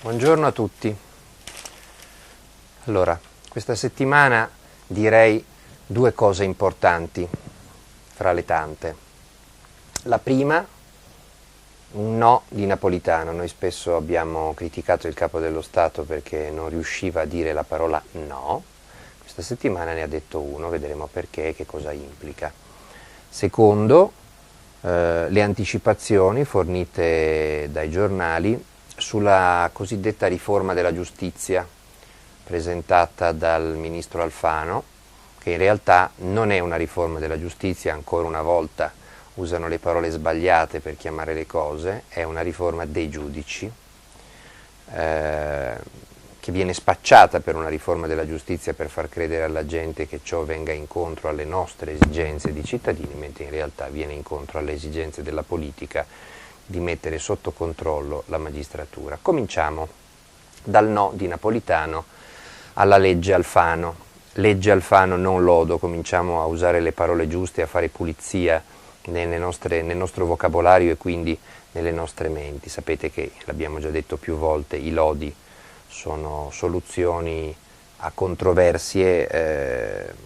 Buongiorno a tutti. Allora, questa settimana direi due cose importanti fra le tante. La prima, un no di Napolitano. Noi spesso abbiamo criticato il Capo dello Stato perché non riusciva a dire la parola no. Questa settimana ne ha detto uno, vedremo perché e che cosa implica. Secondo, le anticipazioni fornite dai giornali sulla cosiddetta riforma della giustizia presentata dal ministro Alfano, che in realtà non è una riforma della giustizia, ancora una volta usano le parole sbagliate per chiamare le cose, è una riforma dei giudici, che viene spacciata per una riforma della giustizia per far credere alla gente che ciò venga incontro alle nostre esigenze di cittadini, mentre in realtà viene incontro alle esigenze della politica di mettere sotto controllo la magistratura. Cominciamo dal no di Napolitano alla legge Alfano. Legge Alfano non lodo, cominciamo a usare le parole giuste, a fare pulizia nel nostro vocabolario e quindi nelle nostre menti. Sapete che, l'abbiamo già detto più volte, i lodi sono soluzioni a controversie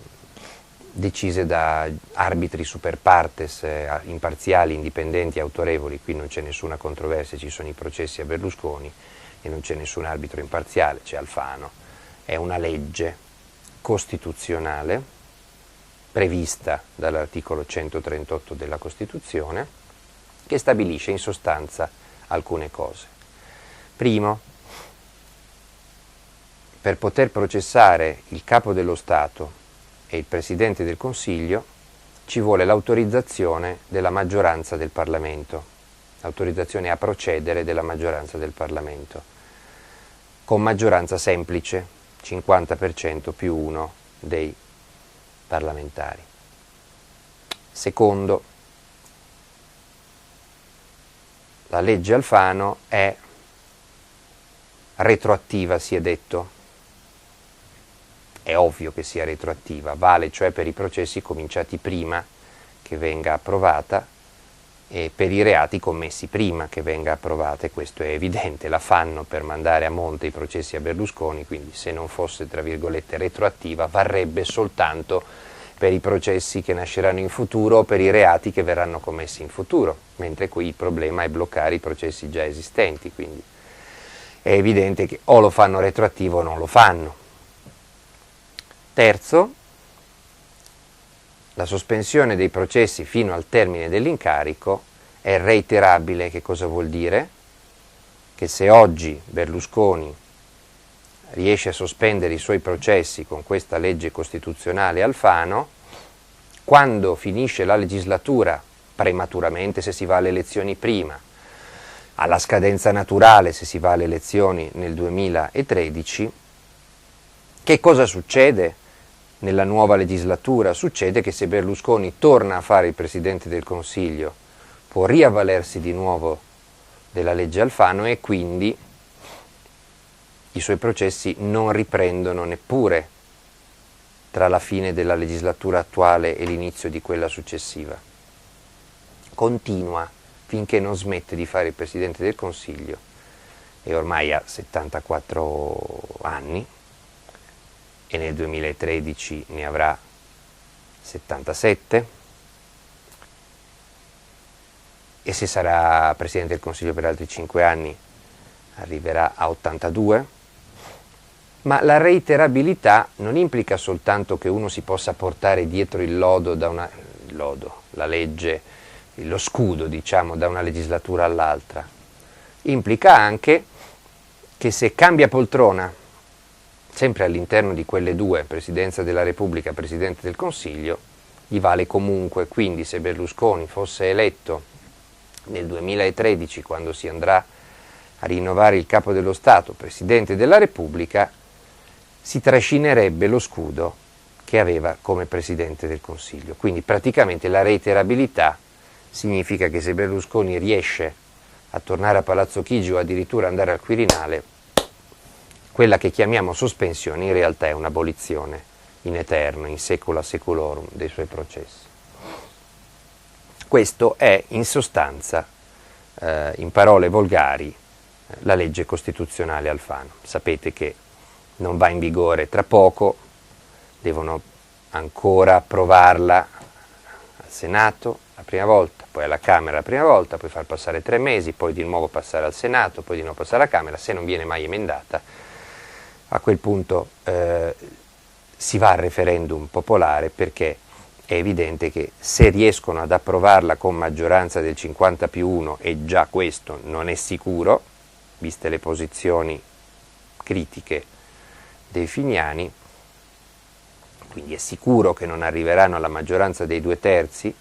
decise da arbitri super partes, imparziali, indipendenti, autorevoli. Qui non c'è nessuna controversia, ci sono i processi a Berlusconi e non c'è nessun arbitro imparziale, c'è Alfano. È una legge costituzionale prevista dall'articolo 138 della Costituzione che stabilisce in sostanza alcune cose. Primo, per poter processare il Capo dello Stato e il Presidente del Consiglio ci vuole l'autorizzazione della maggioranza del Parlamento, l'autorizzazione a procedere della maggioranza del Parlamento, con maggioranza semplice, 50% più uno dei parlamentari. Secondo, la legge Alfano è retroattiva, si è detto. È ovvio che sia retroattiva, vale cioè per i processi cominciati prima che venga approvata e per i reati commessi prima che venga approvata, e questo è evidente, la fanno per mandare a monte i processi a Berlusconi, quindi se non fosse tra virgolette retroattiva varrebbe soltanto per i processi che nasceranno in futuro o per i reati che verranno commessi in futuro, mentre qui il problema è bloccare i processi già esistenti, quindi è evidente che o lo fanno retroattivo o non lo fanno. Terzo, la sospensione dei processi fino al termine dell'incarico è reiterabile. Che cosa vuol dire? Che se oggi Berlusconi riesce a sospendere i suoi processi con questa legge costituzionale Alfano, quando finisce la legislatura, prematuramente se si va alle elezioni prima, alla scadenza naturale se si va alle elezioni nel 2013, che cosa succede? Nella nuova legislatura succede che se Berlusconi torna a fare il Presidente del Consiglio può riavvalersi di nuovo della legge Alfano e quindi i suoi processi non riprendono neppure tra la fine della legislatura attuale e l'inizio di quella successiva. Continua finché non smette di fare il Presidente del Consiglio e ormai ha 74 anni, e nel 2013 ne avrà 77, e se sarà Presidente del Consiglio per altri 5 anni arriverà a 82, ma la reiterabilità non implica soltanto che uno si possa portare dietro il lodo, la legge, lo scudo diciamo, da una legislatura all'altra, implica anche che se cambia poltrona, sempre all'interno di quelle due, Presidenza della Repubblica, Presidente del Consiglio, gli vale comunque. Quindi se Berlusconi fosse eletto nel 2013, quando si andrà a rinnovare il Capo dello Stato, Presidente della Repubblica, si trascinerebbe lo scudo che aveva come Presidente del Consiglio. Quindi praticamente la reiterabilità significa che se Berlusconi riesce a tornare a Palazzo Chigi o addirittura andare al Quirinale, quella che chiamiamo sospensione in realtà è un'abolizione in eterno, in secula seculorum dei suoi processi. Questo è in sostanza, in parole volgari, la legge costituzionale Alfano. Sapete che non va in vigore tra poco, devono ancora approvarla al Senato la prima volta, poi alla Camera la prima volta, poi far passare 3 mesi, poi di nuovo passare al Senato, poi di nuovo passare alla Camera. Se non viene mai emendata, a quel punto si va al referendum popolare, perché è evidente che se riescono ad approvarla con maggioranza del 50+1, e già questo non è sicuro, viste le posizioni critiche dei finiani, quindi è sicuro che non arriveranno alla maggioranza dei 2/3,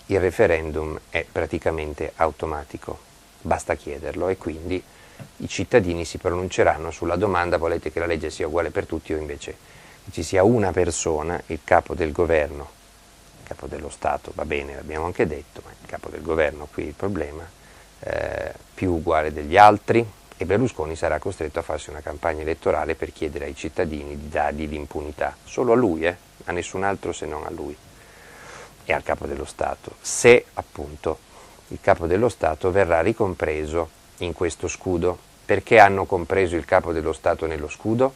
il referendum è praticamente automatico, basta chiederlo, e quindi i cittadini si pronunceranno sulla domanda: volete che la legge sia uguale per tutti o invece che ci sia una persona, il capo del governo, il capo dello Stato, va bene, l'abbiamo anche detto, ma il capo del governo, qui il problema, più uguale degli altri, e Berlusconi sarà costretto a farsi una campagna elettorale per chiedere ai cittadini di dargli l'impunità, solo a lui, a nessun altro se non a lui e al capo dello Stato, se appunto il capo dello Stato verrà ricompreso in questo scudo. Perché hanno compreso il capo dello Stato nello scudo?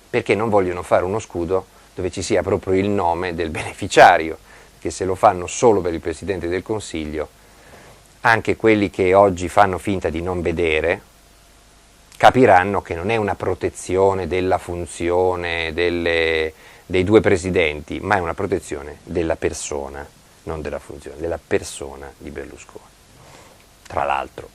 Perché non vogliono fare uno scudo dove ci sia proprio il nome del beneficiario, che se lo fanno solo per il Presidente del Consiglio, anche quelli che oggi fanno finta di non vedere capiranno che non è una protezione della funzione dei 2 presidenti, ma è una protezione della persona, non della funzione, della persona di Berlusconi. Tra l'altro,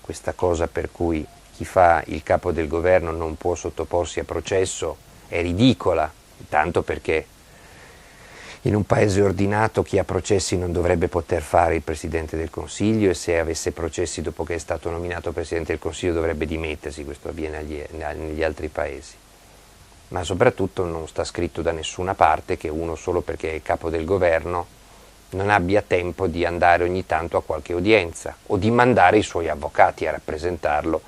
questa cosa per cui chi fa il capo del governo non può sottoporsi a processo è ridicola, tanto perché in un paese ordinato chi ha processi non dovrebbe poter fare il Presidente del Consiglio, e se avesse processi dopo che è stato nominato Presidente del Consiglio dovrebbe dimettersi, questo avviene negli altri paesi. Ma soprattutto non sta scritto da nessuna parte che uno, solo perché è capo del governo, non abbia tempo di andare ogni tanto a qualche udienza o di mandare i suoi avvocati a rappresentarlo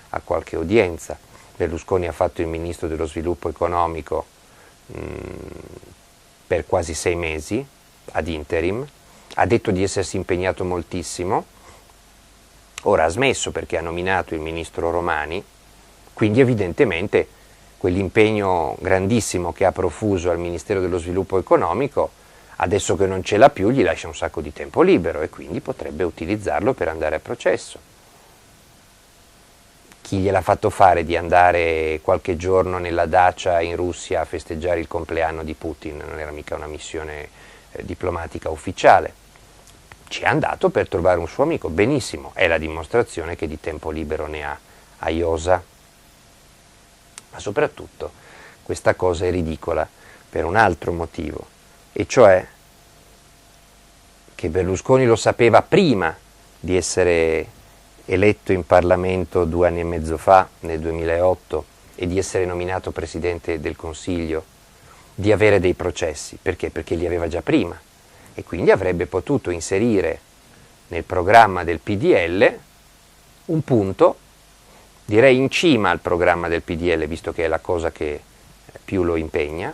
a qualche udienza. Berlusconi ha fatto il ministro dello sviluppo economico per quasi 6 mesi ad interim, ha detto di essersi impegnato moltissimo, ora ha smesso perché ha nominato il ministro Romani, quindi evidentemente quell'impegno grandissimo che ha profuso al Ministero dello Sviluppo Economico, adesso che non ce l'ha più, gli lascia un sacco di tempo libero e quindi potrebbe utilizzarlo per andare a processo. Chi gliel'ha fatto fare di andare qualche giorno nella Dacia in Russia a festeggiare il compleanno di Putin? Non era mica una missione diplomatica ufficiale. Ci è andato per trovare un suo amico, benissimo, è la dimostrazione che di tempo libero ne ha a iosa. Ma soprattutto questa cosa è ridicola per un altro motivo, e cioè che Berlusconi lo sapeva prima di essere eletto in Parlamento 2 anni e mezzo fa, nel 2008, e di essere nominato Presidente del Consiglio, di avere dei processi. Perché? Perché li aveva già prima, e quindi avrebbe potuto inserire nel programma del PDL un punto, direi in cima al programma del PDL, visto che è la cosa che più lo impegna,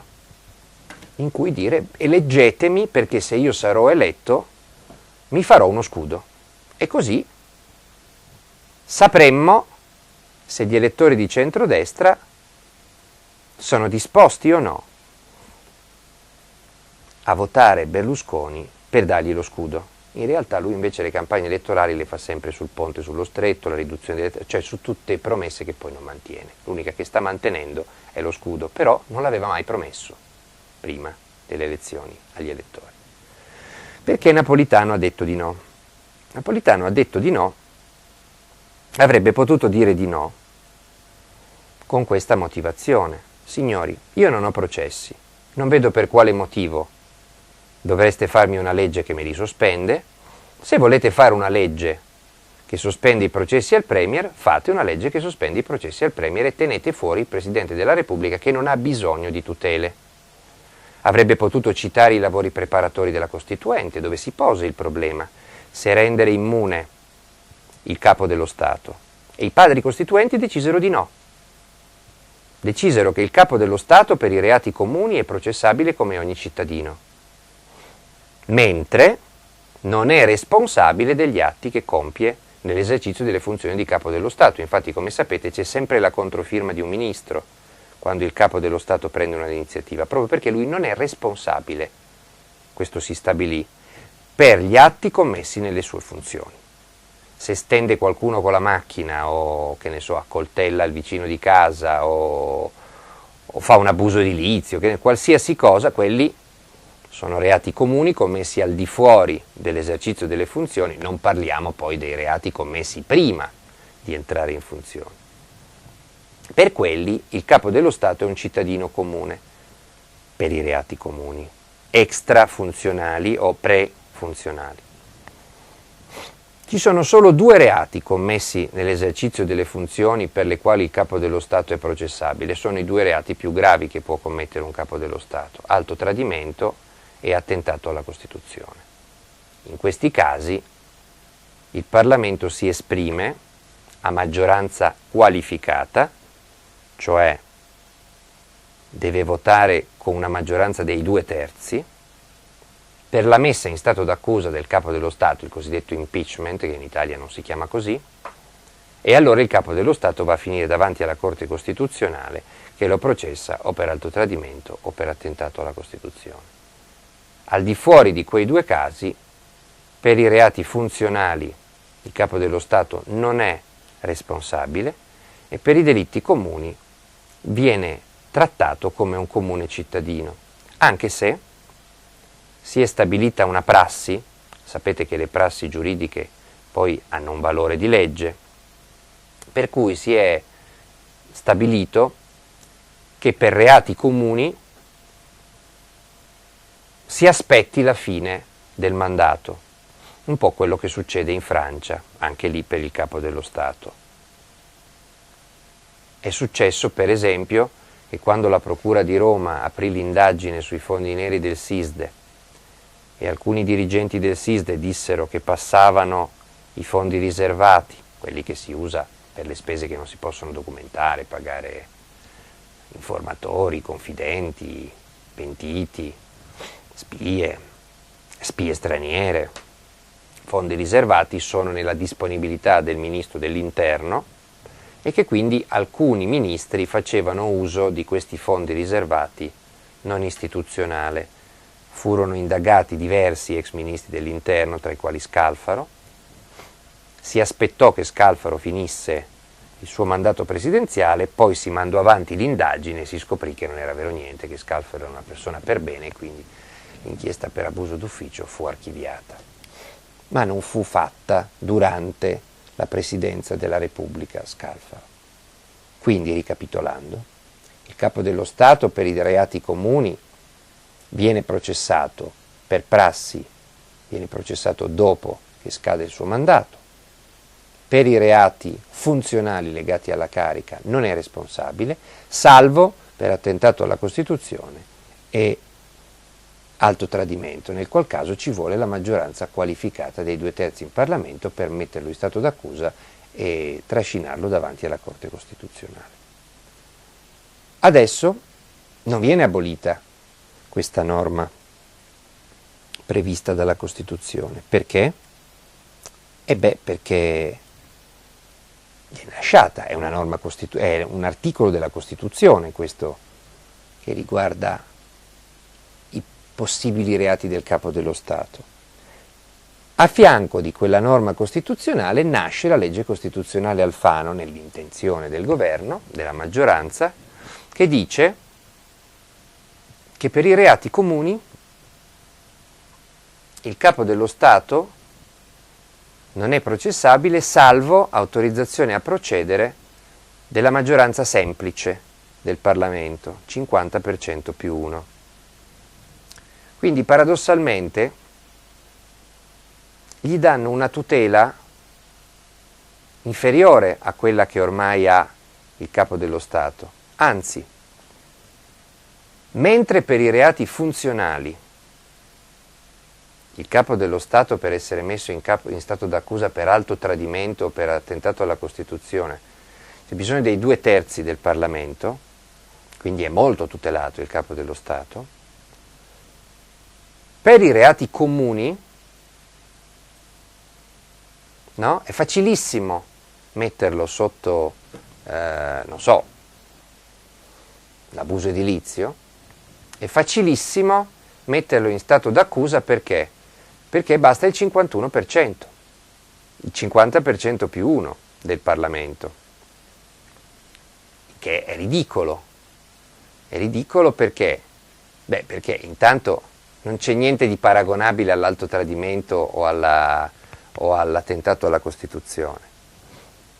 in cui dire: eleggetemi perché se io sarò eletto mi farò uno scudo. E così sapremmo se gli elettori di centrodestra sono disposti o no a votare Berlusconi per dargli lo scudo. In realtà lui invece le campagne elettorali le fa sempre sul ponte sullo stretto, la riduzione delle, cioè su tutte promesse che poi non mantiene. L'unica che sta mantenendo è lo scudo, però non l'aveva mai promesso prima delle elezioni agli elettori. Perché Napolitano ha detto di no. Napolitano ha detto di no, avrebbe potuto dire di no con questa motivazione: signori, io non ho processi, non vedo per quale motivo dovreste farmi una legge che me li sospende. Se volete fare una legge che sospende i processi al Premier, fate una legge che sospende i processi al Premier e tenete fuori il Presidente della Repubblica, che non ha bisogno di tutele. Avrebbe potuto citare i lavori preparatori della Costituente, dove si pose il problema se rendere immune il capo dello Stato, e i padri costituenti decisero di no. Decisero che il capo dello Stato per i reati comuni è processabile come ogni cittadino, mentre non è responsabile degli atti che compie nell'esercizio delle funzioni di capo dello Stato. Infatti, come sapete, c'è sempre la controfirma di un ministro quando il capo dello Stato prende un'iniziativa, proprio perché lui non è responsabile, questo si stabilì, per gli atti commessi nelle sue funzioni. Se stende qualcuno con la macchina o, che ne so, accoltella il vicino di casa o fa un abuso edilizio, qualsiasi cosa, quelli sono reati comuni commessi al di fuori dell'esercizio delle funzioni, non parliamo poi dei reati commessi prima di entrare in funzione. Per quelli il capo dello Stato è un cittadino comune, per i reati comuni, extrafunzionali o prefunzionali. Ci sono solo 2 reati commessi nell'esercizio delle funzioni per le quali il capo dello Stato è processabile, sono i 2 reati più gravi che può commettere un capo dello Stato, alto tradimento e attentato alla Costituzione. In questi casi il Parlamento si esprime a maggioranza qualificata, cioè deve votare con una maggioranza dei 2/3, per la messa in stato d'accusa del capo dello Stato, il cosiddetto impeachment, che in Italia non si chiama così, e allora il capo dello Stato va a finire davanti alla Corte Costituzionale che lo processa o per alto tradimento o per attentato alla Costituzione. Al di fuori di quei 2 casi, per i reati funzionali il capo dello Stato non è responsabile e per i delitti comuni viene trattato come un comune cittadino, anche se si è stabilita una prassi, sapete che le prassi giuridiche poi hanno un valore di legge, per cui si è stabilito che per reati comuni si aspetti la fine del mandato, un po' quello che succede in Francia, anche lì per il capo dello Stato. È successo, per esempio, che quando la Procura di Roma aprì l'indagine sui fondi neri del SISDE e alcuni dirigenti del SISDE dissero che passavano i fondi riservati, quelli che si usa per le spese che non si possono documentare, pagare informatori, confidenti, pentiti, spie straniere, fondi riservati sono nella disponibilità del Ministro dell'Interno e che quindi alcuni ministri facevano uso di questi fondi riservati non istituzionale. Furono indagati diversi ex ministri dell'Interno, tra i quali Scalfaro. Si aspettò che Scalfaro finisse il suo mandato presidenziale, poi si mandò avanti l'indagine e si scoprì che non era vero niente, che Scalfaro era una persona per bene e quindi l'inchiesta per abuso d'ufficio fu archiviata. Ma non fu fatta durante la presidenza della Repubblica Scalfaro. Quindi, ricapitolando, il capo dello Stato per i reati comuni viene processato per prassi, viene processato dopo che scade il suo mandato, per i reati funzionali legati alla carica non è responsabile, salvo per attentato alla Costituzione e alto tradimento, nel qual caso ci vuole la maggioranza qualificata dei 2/3 in Parlamento per metterlo in stato d'accusa e trascinarlo davanti alla Corte Costituzionale. Adesso non viene abolita questa norma prevista dalla Costituzione. Perché? Perché viene lasciata, è una norma è un articolo della Costituzione questo che riguarda i possibili reati del capo dello Stato. A fianco di quella norma costituzionale nasce la legge costituzionale Alfano, nell'intenzione del governo, della maggioranza, che dice che per i reati comuni il capo dello Stato non è processabile salvo autorizzazione a procedere della maggioranza semplice del Parlamento, 50% più 1. Quindi paradossalmente gli danno una tutela inferiore a quella che ormai ha il capo dello Stato. Anzi, mentre per i reati funzionali il capo dello Stato, per essere messo in stato d'accusa per alto tradimento o per attentato alla Costituzione, c'è bisogno dei 2/3 del Parlamento, quindi è molto tutelato il capo dello Stato. Per i reati comuni no? È facilissimo metterlo sotto, non so, l'abuso edilizio, è facilissimo metterlo in stato d'accusa perché? Perché basta il 51%, il 50% più 1 del Parlamento, che è ridicolo. È ridicolo perché? Beh, perché intanto non c'è niente di paragonabile all'alto tradimento o all'attentato alla Costituzione.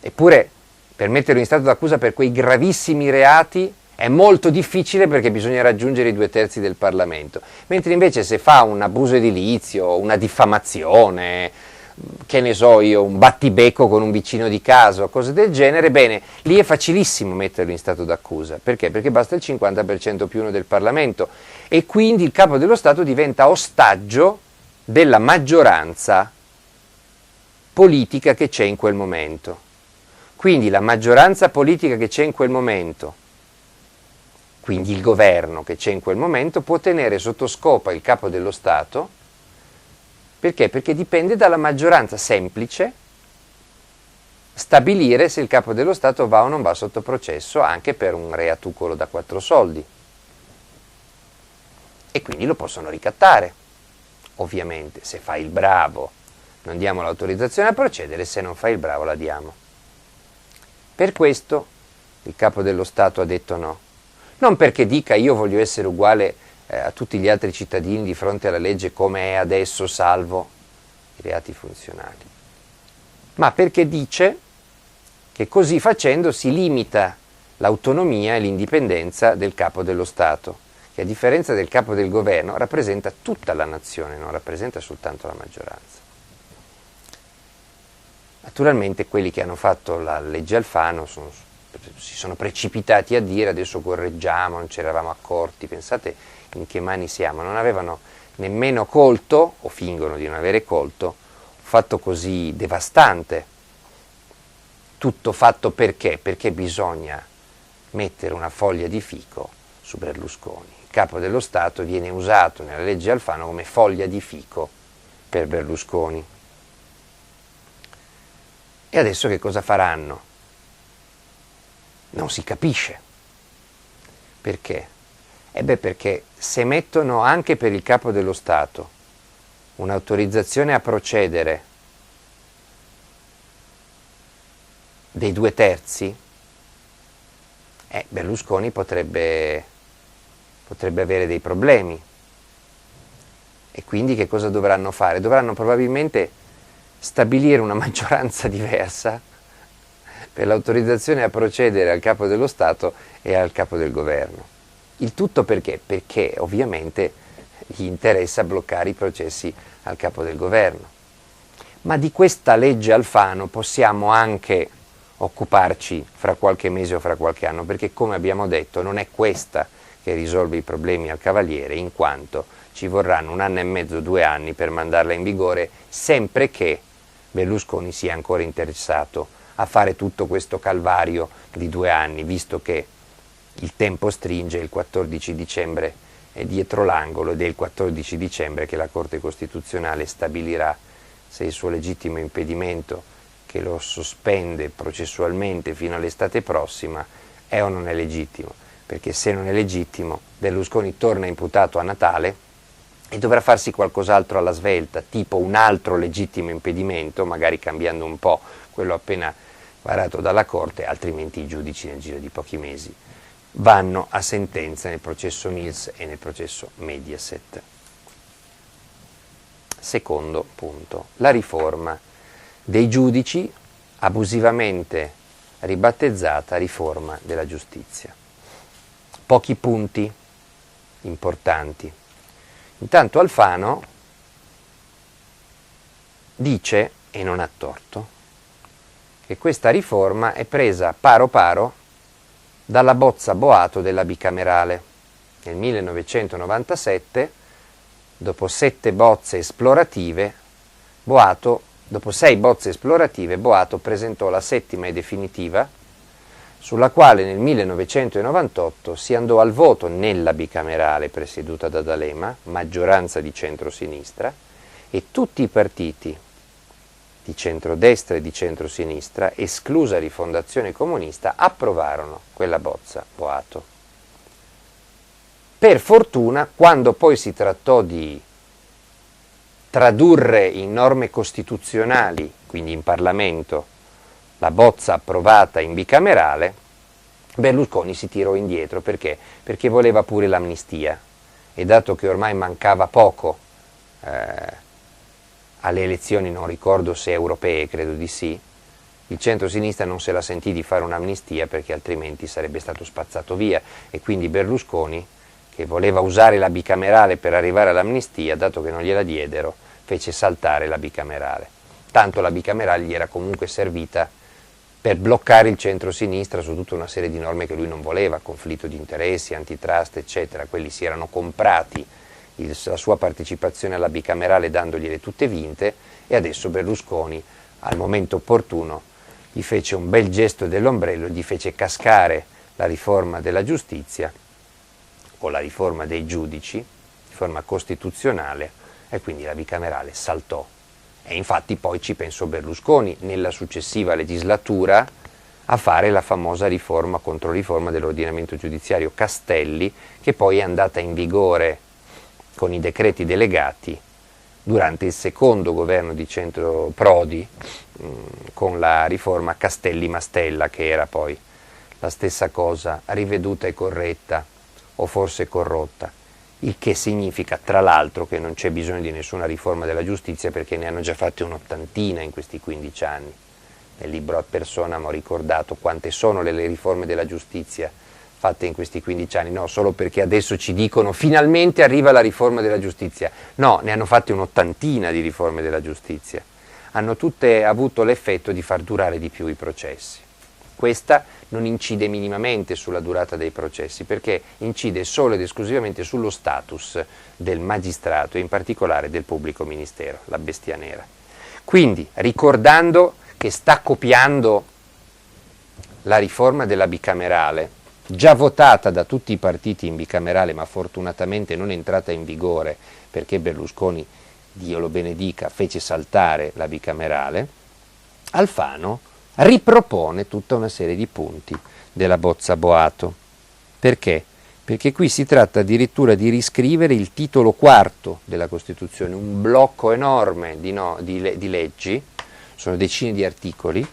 Eppure, per metterlo in stato d'accusa per quei gravissimi reati è molto difficile perché bisogna raggiungere i 2/3 del Parlamento. Mentre invece se fa un abuso edilizio, una diffamazione, che ne so io, un battibecco con un vicino di casa, cose del genere, bene, lì è facilissimo metterlo in stato d'accusa. Perché? Perché basta il 50% più 1 del Parlamento e quindi il Capo dello Stato diventa ostaggio della maggioranza politica che c'è in quel momento. Quindi la maggioranza politica che c'è in quel momento, quindi il governo che c'è in quel momento, può tenere sotto scopa il Capo dello Stato. Perché? Perché dipende dalla maggioranza semplice stabilire se il Capo dello Stato va o non va sotto processo anche per un reatucolo da 4 soldi. E quindi lo possono ricattare. Ovviamente, se fa il bravo non diamo l'autorizzazione a procedere, se non fa il bravo la diamo. Per questo il Capo dello Stato ha detto no. Non perché dica io voglio essere uguale a tutti gli altri cittadini di fronte alla legge come è adesso, salvo i reati funzionali, ma perché dice che così facendo si limita l'autonomia e l'indipendenza del Capo dello Stato, che a differenza del Capo del Governo rappresenta tutta la nazione, non rappresenta soltanto la maggioranza. Naturalmente quelli che hanno fatto la legge Alfano si sono precipitati a dire adesso correggiamo, non ci eravamo accorti, pensate in che mani siamo, non avevano nemmeno colto, o fingono di non avere colto, un fatto così devastante. Tutto fatto perché? Perché bisogna mettere una foglia di fico su Berlusconi. Il Capo dello Stato viene usato nella legge Alfano come foglia di fico per Berlusconi. E adesso che cosa faranno? Non si capisce. Perché? Perché se mettono anche per il Capo dello Stato un'autorizzazione a procedere dei 2/3, Berlusconi potrebbe avere dei problemi. E quindi che cosa dovranno fare? Dovranno probabilmente stabilire una maggioranza diversa per l'autorizzazione a procedere al Capo dello Stato e al Capo del Governo. Il tutto perché? Perché ovviamente gli interessa bloccare i processi al Capo del Governo. Ma di questa legge Alfano possiamo anche occuparci fra qualche mese o fra qualche anno, perché come abbiamo detto non è questa che risolve i problemi al Cavaliere, in quanto ci vorranno 1 anno e mezzo, 2 anni per mandarla in vigore, sempre che Berlusconi sia ancora interessato a fare tutto questo calvario di 2 anni, visto che il tempo stringe, il 14 dicembre è dietro l'angolo ed è il 14 dicembre che la Corte Costituzionale stabilirà se il suo legittimo impedimento, che lo sospende processualmente fino all'estate prossima, è o non è legittimo. Perché se non è legittimo, Berlusconi torna imputato a Natale e dovrà farsi qualcos'altro alla svelta, tipo un altro legittimo impedimento, magari cambiando un po' quello appena varato dalla Corte, altrimenti i giudici nel giro di pochi mesi vanno a sentenza nel processo Mills e nel processo Mediaset. Secondo punto, la riforma dei giudici, abusivamente ribattezzata riforma della giustizia. Pochi punti importanti. Intanto Alfano dice, e non ha torto, che questa riforma è presa paro paro dalla bozza Boato della bicamerale. Nel 1997, dopo 7 bozze esplorative, dopo 6 bozze esplorative, Boato presentò la 7ª e definitiva, sulla quale nel 1998 si andò al voto nella bicamerale presieduta da D'Alema, maggioranza di centrosinistra, e tutti i partiti di centrodestra e di centrosinistra, esclusa Rifondazione Comunista, approvarono quella bozza Boato. Per fortuna, quando poi si trattò di tradurre in norme costituzionali, quindi in Parlamento, la bozza approvata in bicamerale, Berlusconi si tirò indietro. Perché? Perché voleva pure l'amnistia, e dato che ormai mancava poco alle elezioni, non ricordo se europee, credo di sì, il centro-sinistra non se la sentì di fare un'amnistia perché altrimenti sarebbe stato spazzato via, e quindi Berlusconi, che voleva usare la bicamerale per arrivare all'amnistia, dato che non gliela diedero, fece saltare la bicamerale. Tanto la bicamerale gli era comunque servita per bloccare il centro-sinistra su tutta una serie di norme che lui non voleva, conflitto di interessi, antitrust, eccetera. Quelli si erano comprati la sua partecipazione alla bicamerale dandogliele tutte vinte, e adesso Berlusconi, al momento opportuno, gli fece un bel gesto dell'ombrello, gli fece cascare la riforma della giustizia o la riforma dei giudici, riforma costituzionale, e quindi la bicamerale saltò. E infatti poi ci pensò Berlusconi nella successiva legislatura a fare la famosa riforma, controriforma dell'ordinamento giudiziario Castelli, che poi è andata in vigore con i decreti delegati durante il secondo governo di centro Prodi, con la riforma Castelli-Mastella, che era poi la stessa cosa, riveduta e corretta, o forse corrotta, il che significa tra l'altro che non c'è bisogno di nessuna riforma della giustizia, perché ne hanno già fatte un'ottantina in questi 15 anni. Nel libro Ad personam ho ricordato quante sono le riforme della giustizia fatte in questi 15 anni, no, solo perché adesso ci dicono finalmente arriva la riforma della giustizia. No, ne hanno fatte un'ottantina di riforme della giustizia. Hanno tutte avuto l'effetto di far durare di più i processi. Questa non incide minimamente sulla durata dei processi, perché incide solo ed esclusivamente sullo status del magistrato e in particolare del pubblico ministero, la bestia nera. Quindi, ricordando che sta copiando la riforma della bicamerale, già votata da tutti i partiti in bicamerale, ma fortunatamente non entrata in vigore perché Berlusconi, Dio lo benedica, fece saltare la bicamerale, Alfano ripropone tutta una serie di punti della bozza Boato. Perché? Perché qui si tratta addirittura di riscrivere il titolo quarto della Costituzione, un blocco enorme di leggi, sono decine di articoli,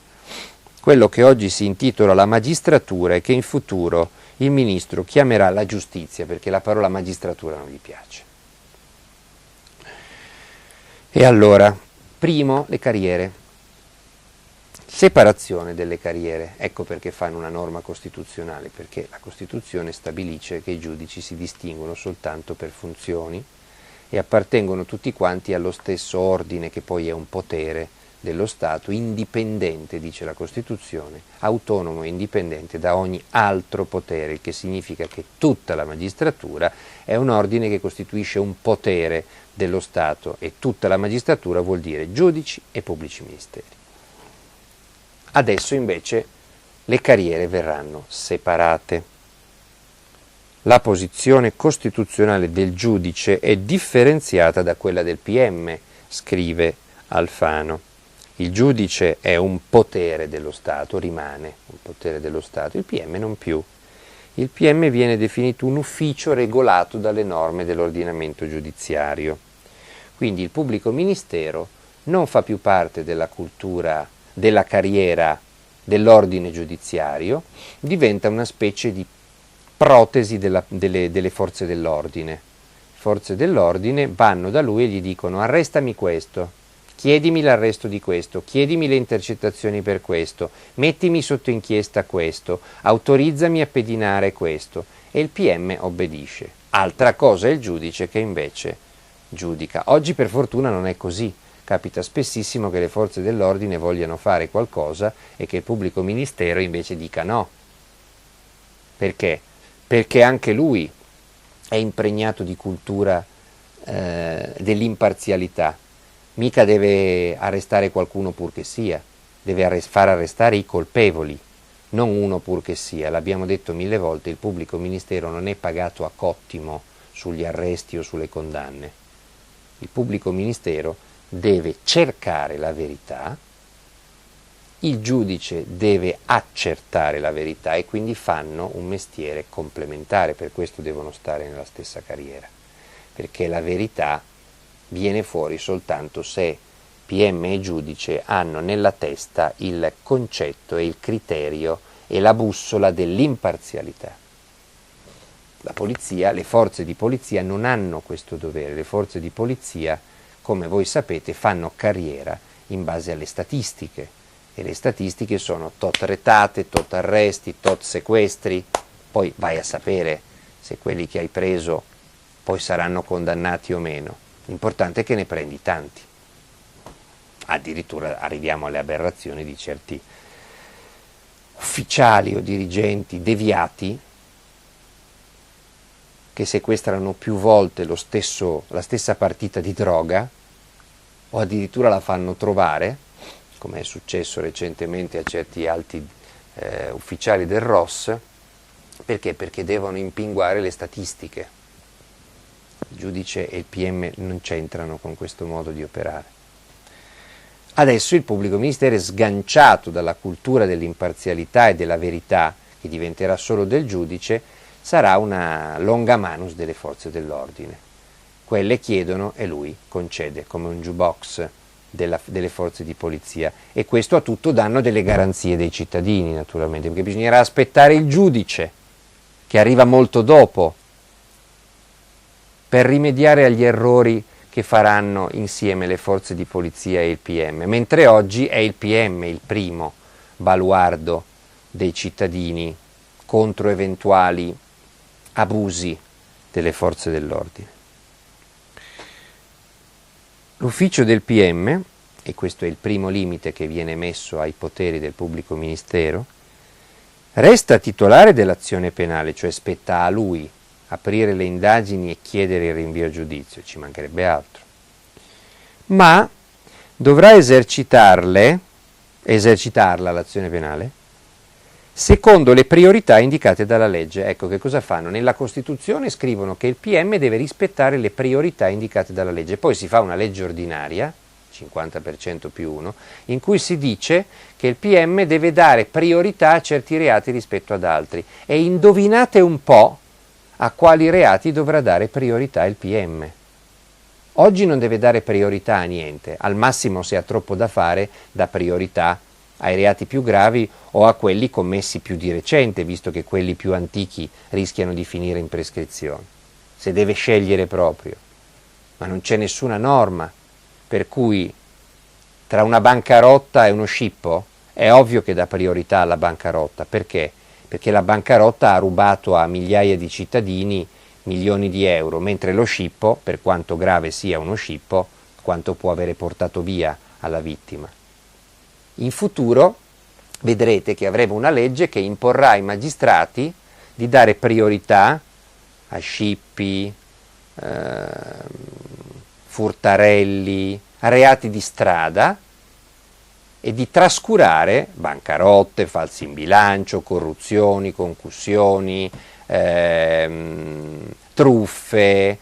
quello che oggi si intitola la magistratura e che in futuro il ministro chiamerà la giustizia, perché la parola magistratura non gli piace. E allora, primo, le carriere. Separazione delle carriere, ecco perché fanno una norma costituzionale, perché la Costituzione stabilisce che i giudici si distinguono soltanto per funzioni e appartengono tutti quanti allo stesso ordine, che poi è un potere dello Stato, indipendente, dice la Costituzione, autonomo e indipendente da ogni altro potere, il che significa che tutta la magistratura è un ordine che costituisce un potere dello Stato, e tutta la magistratura vuol dire giudici e pubblici ministeri. Adesso invece le carriere verranno separate. La posizione costituzionale del giudice è differenziata da quella del PM, scrive Alfano. Il giudice è un potere dello Stato, rimane un potere dello Stato, il PM non più. Il PM viene definito un ufficio regolato dalle norme dell'ordinamento giudiziario. Quindi il pubblico ministero non fa più parte della cultura della carriera dell'ordine giudiziario, diventa una specie di protesi delle forze dell'ordine. Le forze dell'ordine vanno da lui e gli dicono: arrestami questo, chiedimi l'arresto di questo, chiedimi le intercettazioni per questo, mettimi sotto inchiesta questo, autorizzami a pedinare questo, e il PM obbedisce. Altra cosa è il giudice, che invece giudica. Oggi per fortuna non è così. Capita spessissimo che le forze dell'ordine vogliano fare qualcosa e che il pubblico ministero invece dica no. Perché? Perché anche lui è impregnato di cultura dell'imparzialità. Mica deve arrestare qualcuno pur che sia, deve far arrestare i colpevoli, non uno pur che sia. L'abbiamo detto 1000 volte, il pubblico ministero non è pagato a cottimo sugli arresti o sulle condanne. Il pubblico ministero deve cercare la verità, il giudice deve accertare la verità e quindi fanno un mestiere complementare, per questo devono stare nella stessa carriera, perché la verità viene fuori soltanto se PM e giudice hanno nella testa il concetto e il criterio e la bussola dell'imparzialità. La polizia, le forze di polizia non hanno questo dovere, le forze di polizia, come voi sapete, fanno carriera in base alle statistiche e le statistiche sono tot retate, tot arresti, tot sequestri, poi vai a sapere se quelli che hai preso poi saranno condannati o meno, l'importante è che ne prendi tanti. Addirittura arriviamo alle aberrazioni di certi ufficiali o dirigenti deviati che sequestrano più volte la stessa partita di droga o addirittura la fanno trovare, come è successo recentemente a certi alti ufficiali del ROS, perché? Perché devono impinguare le statistiche. Il giudice e il PM non c'entrano con questo modo di operare. Adesso il pubblico ministero è sganciato dalla cultura dell'imparzialità e della verità, che diventerà solo del giudice, sarà una longa manus delle forze dell'ordine. Quelle chiedono e lui concede, come un jukebox delle forze di polizia, e questo a tutto danno delle garanzie dei cittadini, naturalmente, perché bisognerà aspettare il giudice, che arriva molto dopo, per rimediare agli errori che faranno insieme le forze di polizia e il PM, mentre oggi è il PM il primo baluardo dei cittadini contro eventuali abusi delle forze dell'ordine. L'ufficio del PM, e questo è il primo limite che viene messo ai poteri del pubblico ministero, resta titolare dell'azione penale, cioè spetta a lui aprire le indagini e chiedere il rinvio a giudizio, ci mancherebbe altro, ma dovrà esercitarla l'azione penale secondo le priorità indicate dalla legge. Ecco che cosa fanno? Nella Costituzione scrivono che il PM deve rispettare le priorità indicate dalla legge, poi si fa una legge ordinaria, 50% più 1, in cui si dice che il PM deve dare priorità a certi reati rispetto ad altri, e indovinate un po' a quali reati dovrà dare priorità il PM. Oggi non deve dare priorità a niente, al massimo, se ha troppo da fare, dà priorità ai reati più gravi o a quelli commessi più di recente, visto che quelli più antichi rischiano di finire in prescrizione, se deve scegliere proprio. Ma non c'è nessuna norma per cui tra una bancarotta e uno scippo è ovvio che dà priorità alla bancarotta. Perché? Perché la bancarotta ha rubato a migliaia di cittadini milioni di euro, mentre lo scippo, per quanto grave sia uno scippo, quanto può avere portato via alla vittima. In futuro vedrete che avremo una legge che imporrà ai magistrati di dare priorità a scippi, furtarelli, a reati di strada, e di trascurare bancarotte, falsi in bilancio, corruzioni, concussioni, truffe,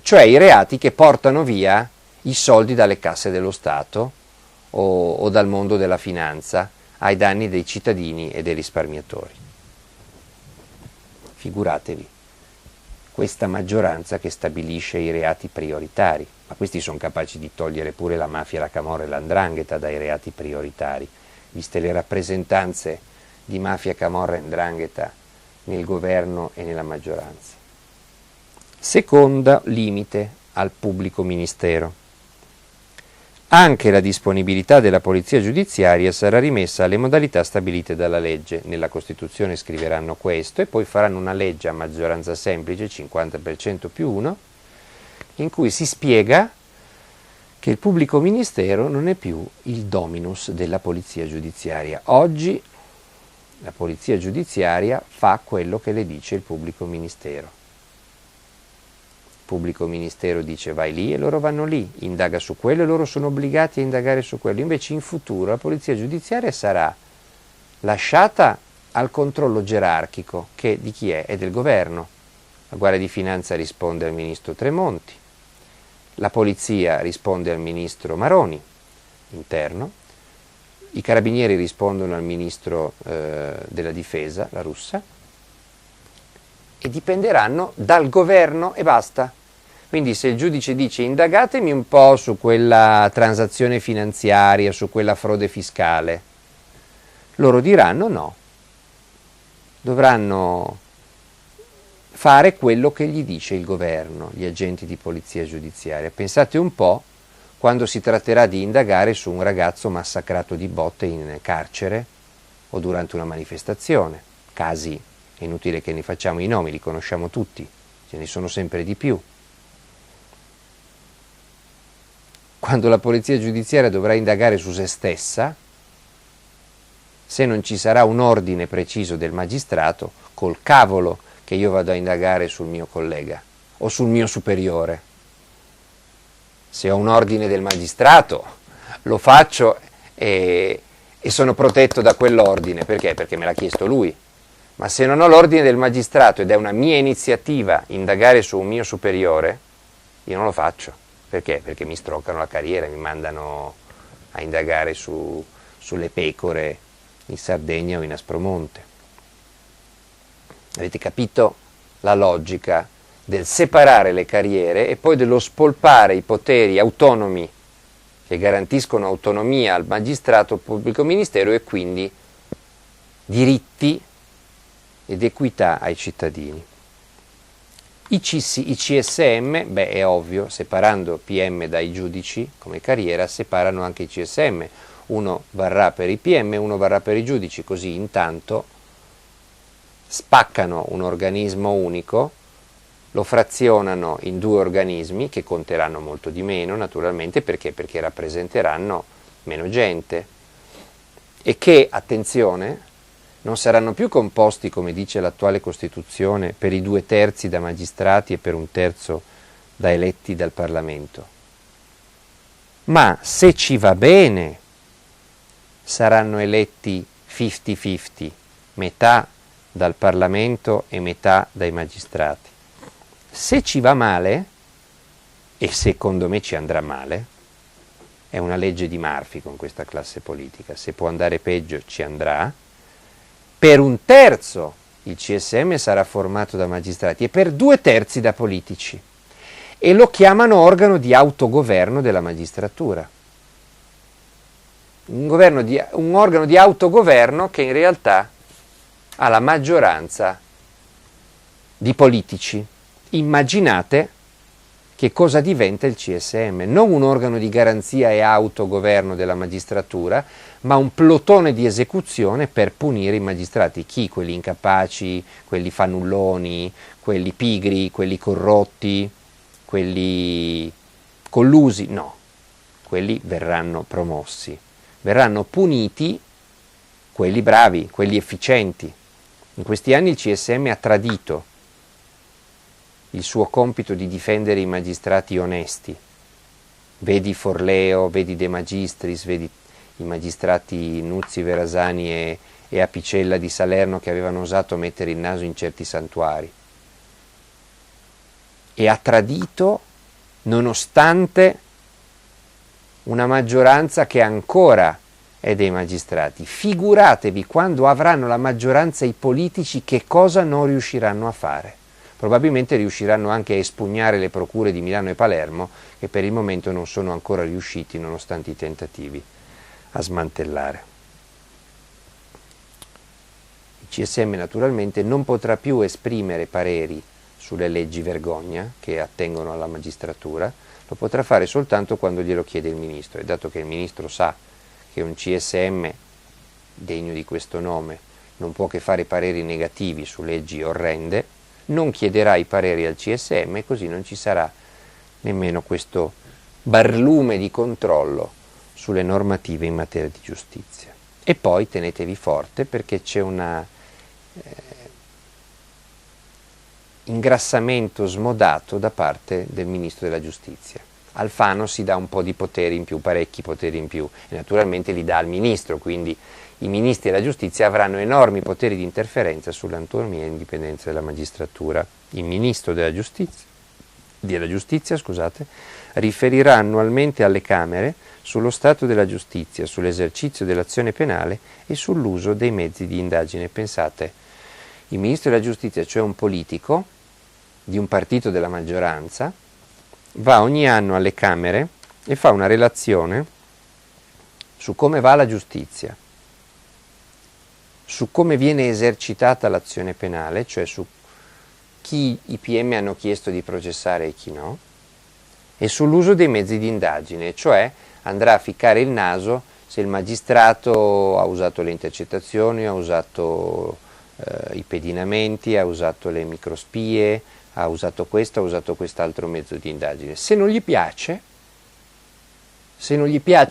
cioè i reati che portano via i soldi dalle casse dello Stato o dal mondo della finanza ai danni dei cittadini e dei risparmiatori. Figuratevi, questa maggioranza che stabilisce i reati prioritari, ma questi sono capaci di togliere pure la mafia, la camorra e l''ndrangheta dai reati prioritari, viste le rappresentanze di mafia, camorra e 'ndrangheta nel governo e nella maggioranza. Secondo limite al pubblico ministero. Anche la disponibilità della polizia giudiziaria sarà rimessa alle modalità stabilite dalla legge. Nella Costituzione scriveranno questo e poi faranno una legge a maggioranza semplice, 50% più 1, in cui si spiega che il pubblico ministero non è più il dominus della polizia giudiziaria. Oggi la polizia giudiziaria fa quello che le dice il pubblico ministero. Il pubblico ministero dice vai lì e loro vanno lì, indaga su quello e loro sono obbligati a indagare su quello. Invece in futuro la polizia giudiziaria sarà lasciata al controllo gerarchico, che di chi è? È del governo. La Guardia di Finanza risponde al ministro Tremonti, la polizia risponde al ministro Maroni, interno, i carabinieri rispondono al ministro della difesa, la Russa, e dipenderanno dal governo e basta. Quindi se il giudice dice indagatemi un po' su quella transazione finanziaria, su quella frode fiscale, loro diranno no, dovranno fare quello che gli dice il governo, gli agenti di polizia giudiziaria. Pensate un po' quando si tratterà di indagare su un ragazzo massacrato di botte in carcere o durante una manifestazione. Casi, è inutile che ne facciamo i nomi, li conosciamo tutti, ce ne sono sempre di più. Quando la polizia giudiziaria dovrà indagare su se stessa, se non ci sarà un ordine preciso del magistrato, col cavolo che io vado a indagare sul mio collega o sul mio superiore. Se ho un ordine del magistrato, lo faccio e sono protetto da quell'ordine. Perché? Perché me l'ha chiesto lui. Ma se non ho l'ordine del magistrato ed è una mia iniziativa indagare su un mio superiore, io non lo faccio. Perché? Perché mi stroccano la carriera, mi mandano a indagare sulle pecore in Sardegna o in Aspromonte. Avete capito la logica del separare le carriere e poi dello spolpare i poteri autonomi che garantiscono autonomia al magistrato pubblico ministero e quindi diritti ed equità ai cittadini. I CSM, beh è ovvio, separando PM dai giudici come carriera, separano anche i CSM. Uno varrà per i PM, uno varrà per i giudici, così intanto spaccano un organismo unico, lo frazionano in due organismi che conteranno molto di meno naturalmente, perché rappresenteranno meno gente e che, attenzione, non saranno più composti, come dice l'attuale Costituzione, per i 2/3 da magistrati e per 1/3 da eletti dal Parlamento, ma se ci va bene saranno eletti 50-50, metà dal Parlamento e metà dai magistrati. Se ci va male, e secondo me ci andrà male, è una legge di Murphy con questa classe politica, se può andare peggio ci andrà, per 1/3 il CSM sarà formato da magistrati e per 2/3 da politici e lo chiamano organo di autogoverno della magistratura. Un organo di autogoverno che in realtà ha la maggioranza di politici. Immaginate che cosa diventa il CSM, non un organo di garanzia e autogoverno della magistratura, ma un plotone di esecuzione per punire i magistrati. Chi? Quelli incapaci, quelli fannulloni, quelli pigri, quelli corrotti, quelli collusi? No, quelli verranno promossi, verranno puniti quelli bravi, quelli efficienti. In questi anni il CSM ha tradito il suo compito di difendere i magistrati onesti. Vedi Forleo, vedi De Magistris, vedi i magistrati Nuzzi, Verasani e Apicella di Salerno che avevano osato mettere il naso in certi santuari. E ha tradito nonostante una maggioranza che ancora è dei magistrati. Figuratevi quando avranno la maggioranza i politici che cosa non riusciranno a fare. Probabilmente riusciranno anche a espugnare le procure di Milano e Palermo, che per il momento non sono ancora riusciti, nonostante i tentativi, a smantellare. Il CSM naturalmente non potrà più esprimere pareri sulle leggi vergogna che attengono alla magistratura, lo potrà fare soltanto quando glielo chiede il ministro, e dato che il ministro sa che un CSM degno di questo nome non può che fare pareri negativi su leggi orrende, non chiederà i pareri al CSM e così non ci sarà nemmeno questo barlume di controllo sulle normative in materia di giustizia. E poi tenetevi forte perché c'è un ingrassamento smodato da parte del Ministro della Giustizia. Alfano si dà un po' di poteri in più, parecchi poteri in più, e naturalmente li dà al Ministro, quindi i ministri della giustizia avranno enormi poteri di interferenza sull'autonomia e indipendenza della magistratura. Il ministro della giustizia, riferirà annualmente alle Camere sullo stato della giustizia, sull'esercizio dell'azione penale e sull'uso dei mezzi di indagine. Pensate, il Ministro della Giustizia, cioè un politico di un partito della maggioranza, va ogni anno alle Camere e fa una relazione su come va la giustizia, su come viene esercitata l'azione penale, cioè su chi i PM hanno chiesto di processare e chi no, e sull'uso dei mezzi di indagine, cioè andrà a ficcare il naso se il magistrato ha usato le intercettazioni, ha usato i pedinamenti, ha usato le microspie, ha usato questo, ha usato quest'altro mezzo di indagine. Se non gli piace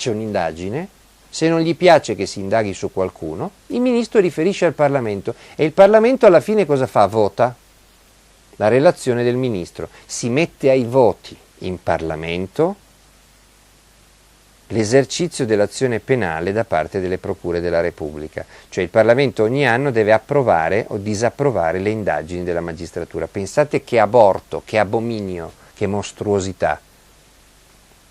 un'indagine, se non gli piace che si indaghi su qualcuno, il ministro riferisce al Parlamento e il Parlamento alla fine cosa fa? Vota la relazione del ministro, si mette ai voti in Parlamento l'esercizio dell'azione penale da parte delle procure della Repubblica, cioè il Parlamento ogni anno deve approvare o disapprovare le indagini della magistratura. Pensate che aborto, che abominio, che mostruosità.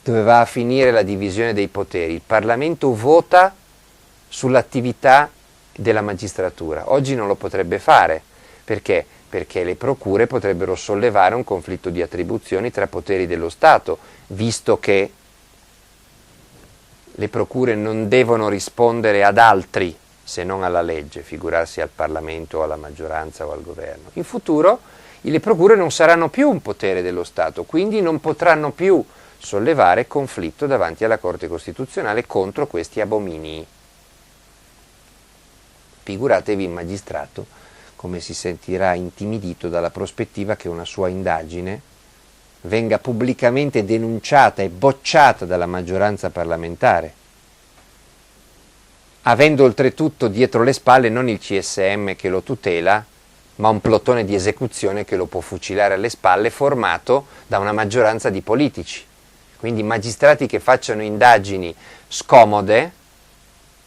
Dove va a finire la divisione dei poteri? Il Parlamento vota sull'attività della magistratura. Oggi non lo potrebbe fare. Perché? Perché le procure potrebbero sollevare un conflitto di attribuzioni tra poteri dello Stato, visto che le procure non devono rispondere ad altri se non alla legge, figurarsi al Parlamento o alla maggioranza o al governo. In futuro le procure non saranno più un potere dello Stato, quindi non potranno più sollevare conflitto davanti alla Corte Costituzionale contro questi abominii. Figuratevi il magistrato come si sentirà intimidito dalla prospettiva che una sua indagine venga pubblicamente denunciata e bocciata dalla maggioranza parlamentare, avendo oltretutto dietro le spalle non il CSM che lo tutela, ma un plotone di esecuzione che lo può fucilare alle spalle, formato da una maggioranza di politici. Quindi magistrati che facciano indagini scomode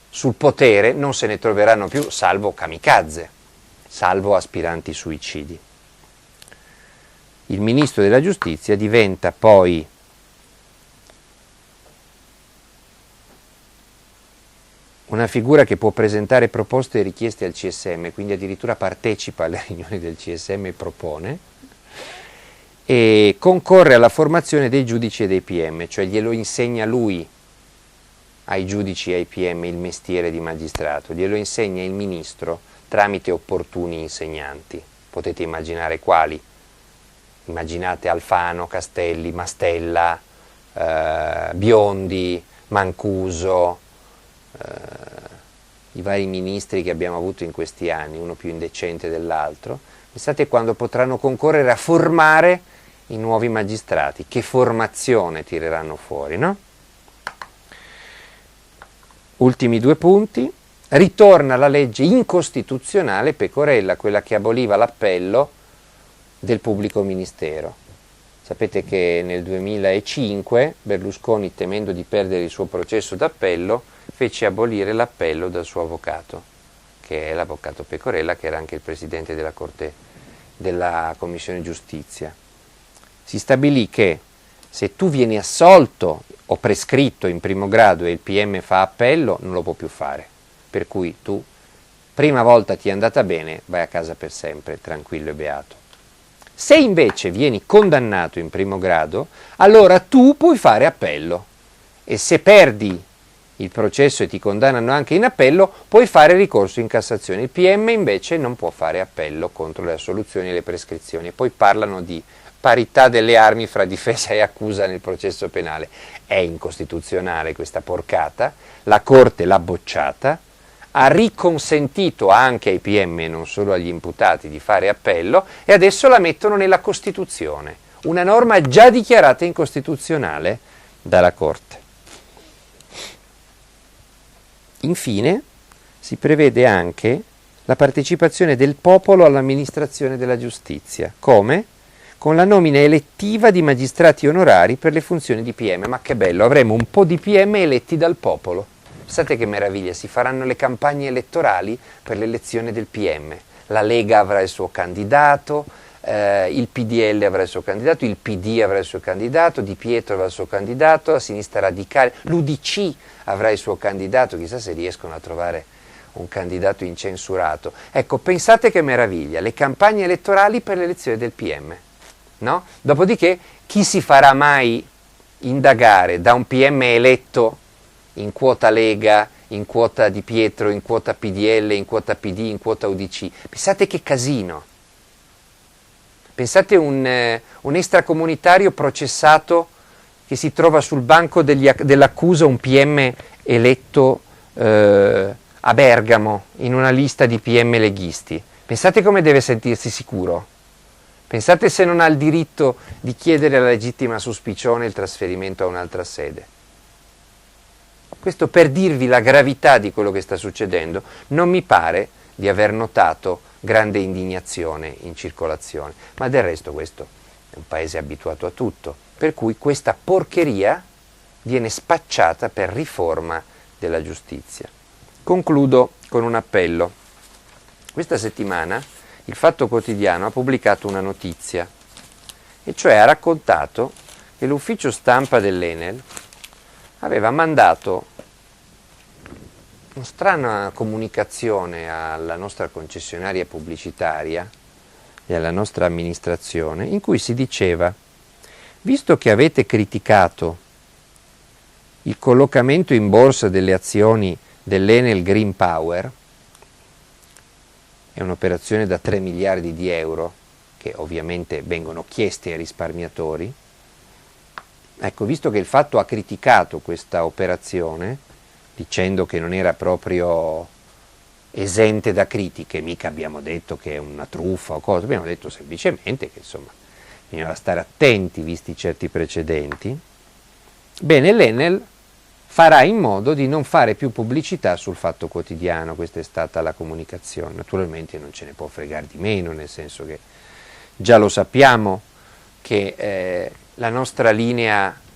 sul potere non se ne troveranno più, salvo kamikaze, salvo aspiranti suicidi. Il Ministro della Giustizia diventa poi una figura che può presentare proposte e richieste al CSM, quindi addirittura partecipa alle riunioni del CSM e propone, e concorre alla formazione dei giudici e dei PM, cioè glielo insegna lui ai giudici e ai PM il mestiere di magistrato, glielo insegna il Ministro tramite opportuni insegnanti, potete immaginare quali. Immaginate Alfano, Castelli, Mastella, Biondi, Mancuso, i vari ministri che abbiamo avuto in questi anni, uno più indecente dell'altro. Pensate quando potranno concorrere a formare i nuovi magistrati, che formazione tireranno fuori, no? Ultimi due punti. Ritorna la legge incostituzionale Pecorella, quella che aboliva l'appello del pubblico ministero. Sapete che nel 2005 Berlusconi, temendo di perdere il suo processo d'appello, fece abolire l'appello dal suo avvocato, che è l'avvocato Pecorella, che era anche il presidente della Corte della Commissione Giustizia. Si stabilì che se tu vieni assolto o prescritto in primo grado e il PM fa appello, non lo può più fare. Per cui tu, prima volta ti è andata bene, vai a casa per sempre, tranquillo e beato. Se invece vieni condannato in primo grado, allora tu puoi fare appello e se perdi il processo e ti condannano anche in appello, puoi fare ricorso in Cassazione. Il PM invece non può fare appello contro le assoluzioni e le prescrizioni. E poi parlano di parità delle armi fra difesa e accusa nel processo penale. È incostituzionale questa porcata, la Corte l'ha bocciata, ha riconsentito anche ai PM e non solo agli imputati di fare appello e adesso la mettono nella Costituzione, una norma già dichiarata incostituzionale dalla Corte. Infine si prevede anche la partecipazione del popolo all'amministrazione della giustizia, come? Con la nomina elettiva di magistrati onorari per le funzioni di PM. Ma che bello, avremo un po' di PM eletti dal popolo. Pensate che meraviglia, si faranno le campagne elettorali per l'elezione del PM. La Lega avrà il suo candidato, il PDL avrà il suo candidato, il PD avrà il suo candidato, Di Pietro avrà il suo candidato, la sinistra radicale, l'UDC avrà il suo candidato, chissà se riescono a trovare un candidato incensurato. Ecco, pensate che meraviglia, le campagne elettorali per l'elezione del PM, no? Dopodiché chi si farà mai indagare da un PM eletto in quota Lega, in quota Di Pietro, in quota PDL, in quota PD, in quota UDC? Pensate che casino! Pensate un extracomunitario processato che si trova sul banco dell'accusa, un PM eletto a Bergamo in una lista di PM leghisti. Pensate come deve sentirsi sicuro. Pensate se non ha il diritto di chiedere la legittima suspicione e il trasferimento a un'altra sede. Questo per dirvi la gravità di quello che sta succedendo. Non mi pare di aver notato grande indignazione in circolazione, ma del resto questo è un paese abituato a tutto, per cui questa porcheria viene spacciata per riforma della giustizia. Concludo con un appello. Questa settimana il Fatto Quotidiano ha pubblicato una notizia, e cioè ha raccontato che l'ufficio stampa dell'Enel aveva mandato una strana comunicazione alla nostra concessionaria pubblicitaria e alla nostra amministrazione, in cui si diceva: visto che avete criticato il collocamento in borsa delle azioni dell'Enel Green Power, è un'operazione da 3 miliardi di euro, che ovviamente vengono chiesti ai risparmiatori, ecco, visto che il Fatto ha criticato questa operazione, dicendo che non era proprio esente da critiche, mica abbiamo detto che è una truffa o cosa, abbiamo detto semplicemente che insomma bisognava stare attenti visti certi precedenti. Bene, l'Enel farà in modo di non fare più pubblicità sul Fatto Quotidiano, questa è stata la comunicazione. Naturalmente non ce ne può fregare di meno, nel senso che già lo sappiamo che la nostra linea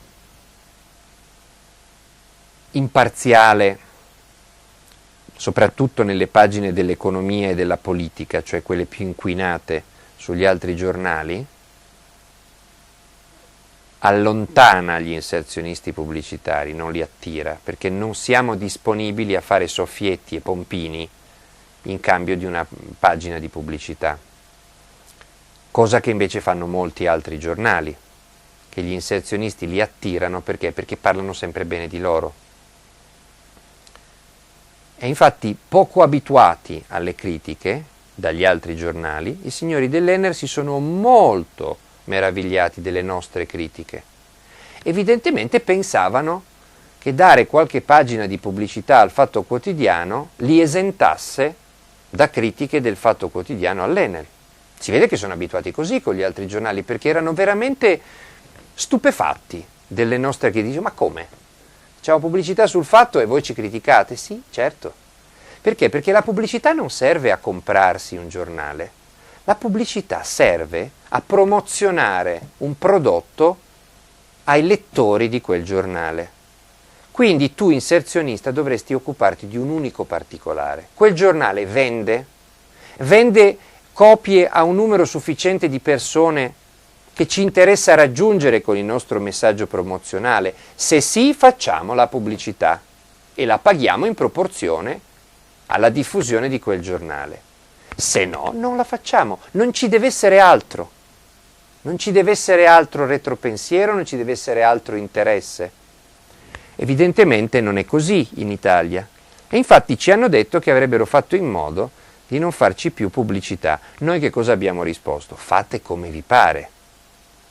imparziale, soprattutto nelle pagine dell'economia e della politica, cioè quelle più inquinate sugli altri giornali, allontana gli inserzionisti pubblicitari, non li attira, perché non siamo disponibili a fare soffietti e pompini in cambio di una pagina di pubblicità, cosa che invece fanno molti altri giornali, che gli inserzionisti li attirano perché parlano sempre bene di loro. E infatti, poco abituati alle critiche dagli altri giornali, i signori dell'Enel si sono molto meravigliati delle nostre critiche. Evidentemente pensavano che dare qualche pagina di pubblicità al Fatto Quotidiano li esentasse da critiche del Fatto Quotidiano all'Enel. Si vede che sono abituati così con gli altri giornali, perché erano veramente stupefatti delle nostre critiche. Ma come? Facciamo pubblicità sul Fatto e voi ci criticate? Sì, certo. Perché? Perché la pubblicità non serve a comprarsi un giornale. La pubblicità serve a promozionare un prodotto ai lettori di quel giornale. Quindi tu, inserzionista, dovresti occuparti di un unico particolare. Quel giornale vende copie a un numero sufficiente di persone che ci interessa raggiungere con il nostro messaggio promozionale. Se sì, facciamo la pubblicità e la paghiamo in proporzione alla diffusione di quel giornale. Se no, non la facciamo. Non ci deve essere altro. Non ci deve essere altro retropensiero, non ci deve essere altro interesse. Evidentemente non è così in Italia. E infatti ci hanno detto che avrebbero fatto in modo di non farci più pubblicità. Noi che cosa abbiamo risposto? Fate come vi pare.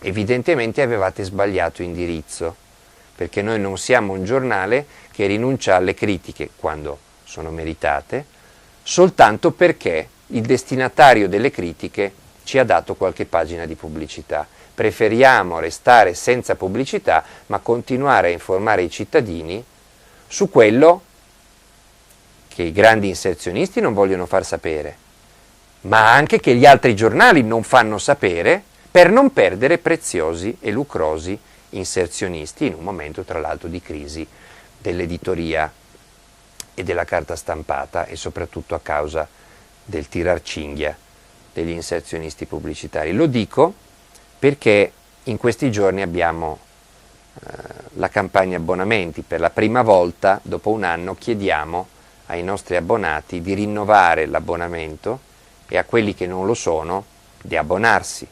Evidentemente avevate sbagliato indirizzo, perché noi non siamo un giornale che rinuncia alle critiche quando sono meritate, soltanto perché il destinatario delle critiche ci ha dato qualche pagina di pubblicità. Preferiamo restare senza pubblicità, ma continuare a informare i cittadini su quello che i grandi inserzionisti non vogliono far sapere, ma anche che gli altri giornali non fanno sapere, per non perdere preziosi e lucrosi inserzionisti in un momento tra l'altro di crisi dell'editoria e della carta stampata, e soprattutto a causa del tirarcinghia degli inserzionisti pubblicitari. Lo dico perché in questi giorni abbiamo la campagna abbonamenti. Per la prima volta, dopo un anno, chiediamo ai nostri abbonati di rinnovare l'abbonamento e a quelli che non lo sono di abbonarsi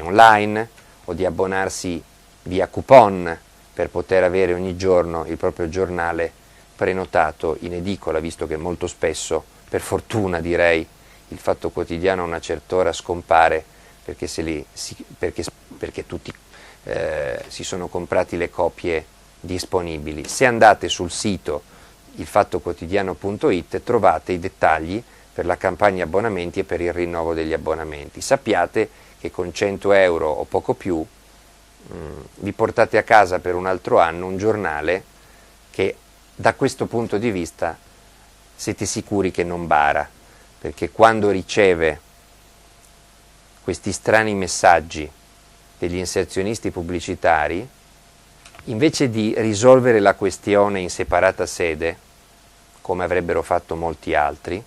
online o di abbonarsi via coupon per poter avere ogni giorno il proprio giornale prenotato in edicola, visto che molto spesso, per fortuna direi, il Fatto Quotidiano a una certa ora scompare perché tutti si sono comprati le copie disponibili. Se andate sul sito ilfattoquotidiano.it trovate i dettagli per la campagna abbonamenti e per il rinnovo degli abbonamenti. Sappiate che con 100 euro o poco più vi portate a casa per un altro anno un giornale che da questo punto di vista siete sicuri che non bara, perché quando riceve questi strani messaggi degli inserzionisti pubblicitari, invece di risolvere la questione in separata sede, come avrebbero fatto molti altri,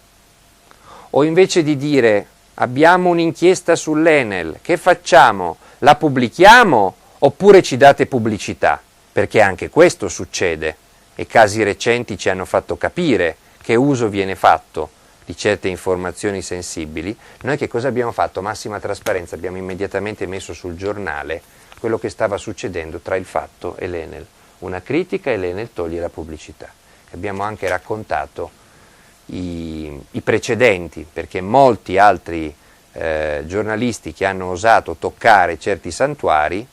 o invece di dire abbiamo un'inchiesta sull'Enel, che facciamo? La pubblichiamo oppure ci date pubblicità? Perché anche questo succede e casi recenti ci hanno fatto capire che uso viene fatto di certe informazioni sensibili. Noi che cosa abbiamo fatto? Massima trasparenza, abbiamo immediatamente messo sul giornale quello che stava succedendo tra il Fatto e l'Enel, una critica e l'Enel toglie la pubblicità. Abbiamo anche raccontato i precedenti, perché molti altri giornalisti che hanno osato toccare certi santuari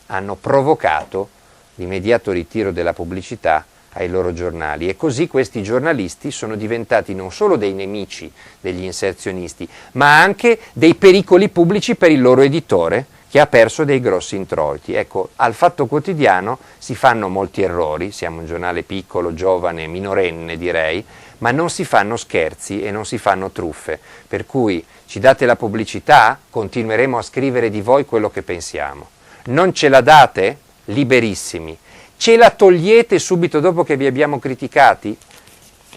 hanno provocato l'immediato ritiro della pubblicità ai loro giornali, e così questi giornalisti sono diventati non solo dei nemici degli inserzionisti, ma anche dei pericoli pubblici per il loro editore, che ha perso dei grossi introiti. Ecco, al Fatto Quotidiano si fanno molti errori, siamo un giornale piccolo, giovane, minorenne direi, ma non si fanno scherzi e non si fanno truffe, per cui ci date la pubblicità, continueremo a scrivere di voi quello che pensiamo. Non ce la date? Liberissimi. Ce la togliete subito dopo che vi abbiamo criticati?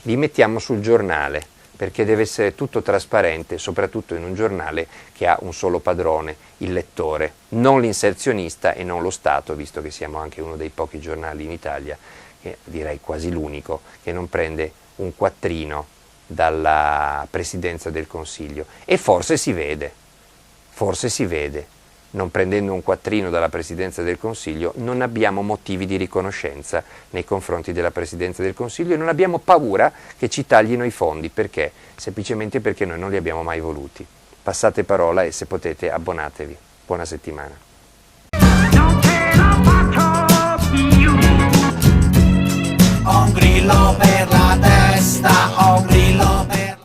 Vi mettiamo sul giornale, perché deve essere tutto trasparente, soprattutto in un giornale che ha un solo padrone, il lettore, non l'inserzionista e non lo Stato, visto che siamo anche uno dei pochi giornali in Italia, direi quasi l'unico, che non prende un quattrino dalla Presidenza del Consiglio. E forse si vede, non prendendo un quattrino dalla Presidenza del Consiglio, non abbiamo motivi di riconoscenza nei confronti della Presidenza del Consiglio e non abbiamo paura che ci taglino i fondi. Perché? Semplicemente perché noi non li abbiamo mai voluti. Passate parola e se potete abbonatevi. Buona settimana.